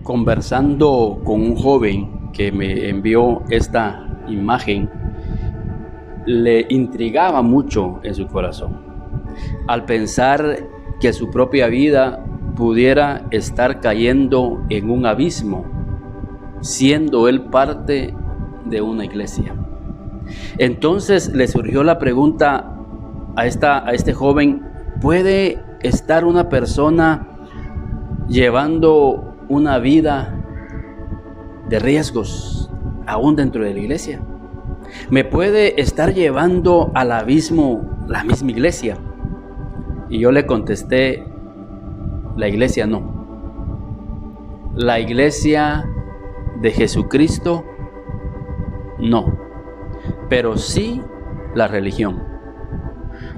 Conversando con un joven que me envió esta imagen, le intrigaba mucho en su corazón, al pensar que su propia vida pudiera estar cayendo en un abismo, siendo él parte de una iglesia. Entonces le surgió la pregunta a este joven: ¿puede estar una persona llevando una vida de riesgos aún dentro de la iglesia? ¿Me puede estar llevando al abismo la misma iglesia? Y yo le contesté: la iglesia no. La iglesia de Jesucristo no, pero sí la religión.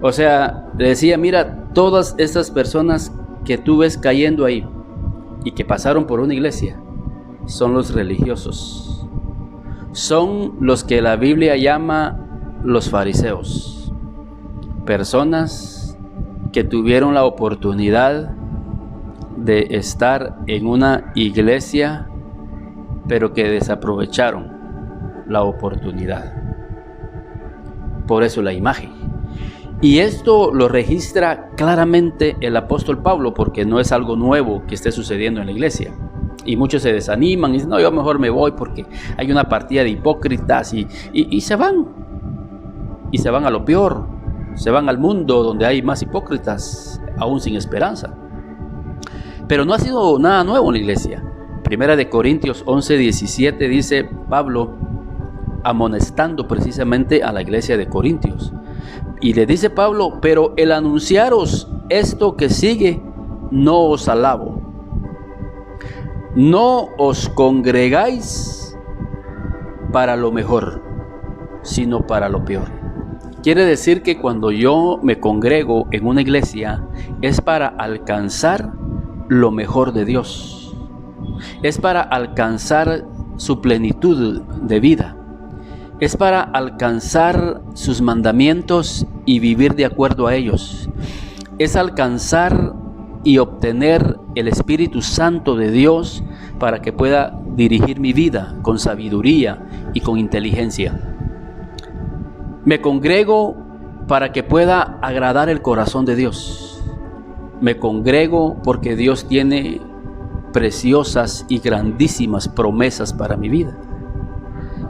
O sea, le decía: mira, todas estas personas que tú ves cayendo ahí y que pasaron por una iglesia son los religiosos, son los que la Biblia llama los fariseos, personas que tuvieron la oportunidad de estar en una iglesia, pero que desaprovecharon la oportunidad. Por eso la imagen. Y esto lo registra claramente el apóstol Pablo, porque no es algo nuevo que esté sucediendo en la iglesia. Y muchos se desaniman y dicen: no, yo mejor me voy porque hay una partida de hipócritas, y se van. Y se van a lo peor, se van al mundo donde hay más hipócritas, aún sin esperanza. Pero no ha sido nada nuevo en la iglesia. Primera de Corintios 11:17 dice Pablo, amonestando precisamente a la iglesia de Corintios. Y le dice Pablo: pero el anunciaros esto que sigue, no os alabo. No os congregáis para lo mejor, sino para lo peor. Quiere decir que cuando yo me congrego en una iglesia, es para alcanzar lo mejor de Dios. Es para alcanzar su plenitud de vida. Es para alcanzar sus mandamientos y vivir de acuerdo a ellos. Es alcanzar y obtener el Espíritu Santo de Dios para que pueda dirigir mi vida con sabiduría y con inteligencia. Me congrego para que pueda agradar el corazón de Dios. Me congrego porque Dios tiene preciosas y grandísimas promesas para mi vida.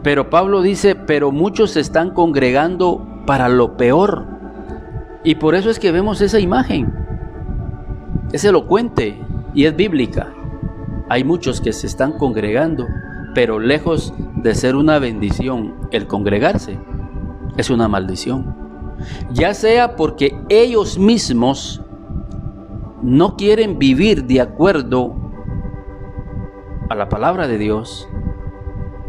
Pero Pablo dice: pero muchos se están congregando para lo peor. Y por eso es que vemos esa imagen. Es elocuente y es bíblica. Hay muchos que se están congregando, pero lejos de ser una bendición, el congregarse es una maldición. Ya sea porque ellos mismos no quieren vivir de acuerdo a la palabra de Dios,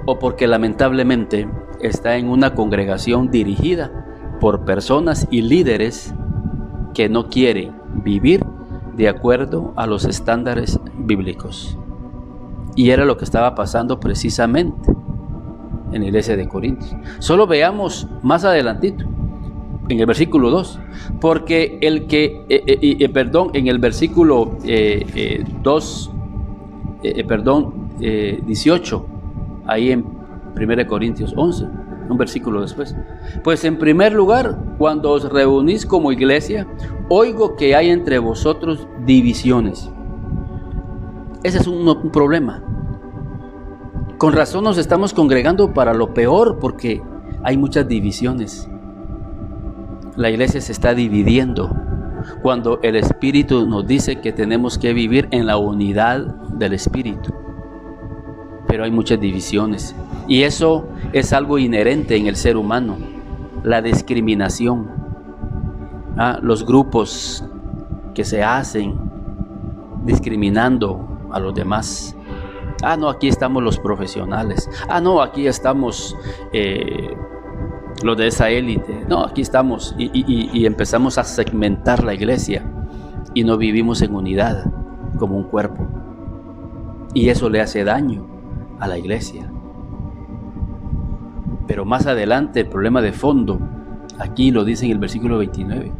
o porque lamentablemente está en una congregación dirigida por personas y líderes que no quieren vivir de acuerdo a los estándares bíblicos. Y era lo que estaba pasando precisamente en la iglesia de Corintios. Solo veamos más adelantito, en el versículo 2, porque en el versículo 18, ahí en 1 Corintios 11, un versículo después. Pues en primer lugar, cuando os reunís como iglesia, oigo que hay entre vosotros divisiones. Ese es un problema. Con razón nos estamos congregando para lo peor, porque hay muchas divisiones. La iglesia se está dividiendo cuando el Espíritu nos dice que tenemos que vivir en la unidad del Espíritu. Pero hay muchas divisiones, y eso es algo inherente en el ser humano. La discriminación, los grupos que se hacen discriminando a los demás. No, aquí estamos los profesionales. No, aquí estamos los de esa élite. No, aquí estamos. Y empezamos a segmentar la iglesia y no vivimos en unidad como un cuerpo. Y eso le hace daño a la iglesia. Pero más adelante el problema de fondo, aquí lo dice en el versículo 29,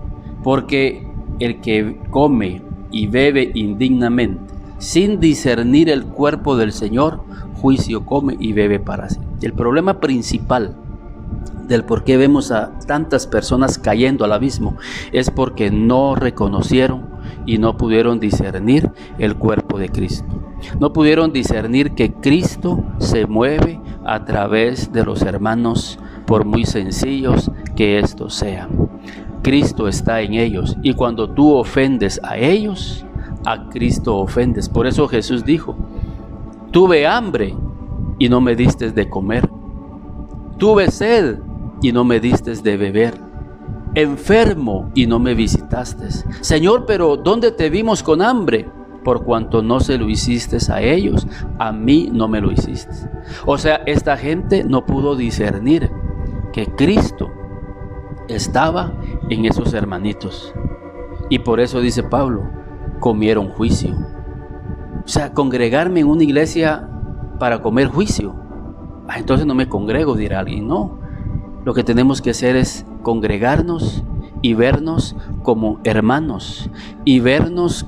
porque el que come y bebe indignamente sin discernir el cuerpo del Señor, juicio come y bebe para sí. El problema principal del por qué vemos a tantas personas cayendo al abismo es porque no reconocieron y no pudieron discernir el cuerpo de Cristo. No pudieron discernir que Cristo se mueve a través de los hermanos, por muy sencillos que estos sean. Cristo está en ellos, y cuando tú ofendes a ellos, a Cristo ofendes. Por eso Jesús dijo: tuve hambre y no me diste de comer, tuve sed y no me diste de beber, enfermo y no me visitaste. Señor, pero ¿dónde te vimos con hambre? Por cuanto no se lo hiciste a ellos, a mí no me lo hiciste. O sea, esta gente no pudo discernir que Cristo estaba en esos hermanitos, y por eso dice Pablo, comieron juicio. O sea, congregarme en una iglesia para comer juicio, entonces no me congrego, dirá alguien. No, lo que tenemos que hacer es congregarnos y vernos como hermanos, y vernos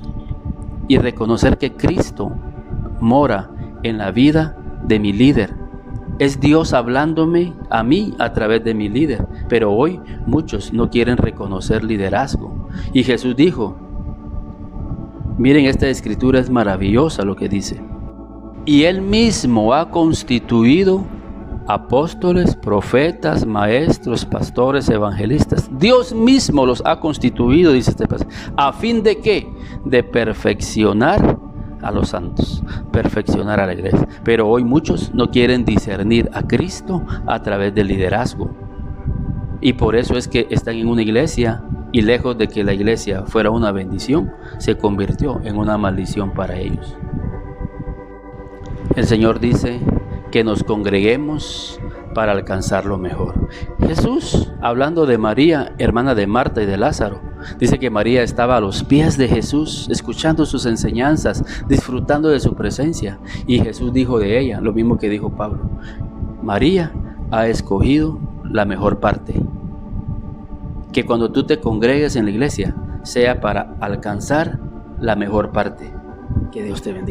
y reconocer que Cristo mora en la vida de mi líder. Es Dios hablándome a mí a través de mi líder. Pero hoy muchos no quieren reconocer liderazgo. Y Jesús dijo, miren, esta escritura es maravillosa lo que dice: y Él mismo ha constituido apóstoles, profetas, maestros, pastores, evangelistas. Dios mismo los ha constituido, dice este pasaje. ¿A fin de qué? De perfeccionar a los santos, perfeccionar a la iglesia. Pero hoy muchos no quieren discernir a Cristo a través del liderazgo, y por eso es que están en una iglesia, y lejos de que la iglesia fuera una bendición, se convirtió en una maldición para ellos. El Señor dice que nos congreguemos para alcanzar lo mejor. Jesús, hablando de María, hermana de Marta y de Lázaro, dice que María estaba a los pies de Jesús, escuchando sus enseñanzas, disfrutando de su presencia. Y Jesús dijo de ella lo mismo que dijo Pablo: María ha escogido la mejor parte. Que cuando tú te congregues en la iglesia, sea para alcanzar la mejor parte. Que Dios te bendiga.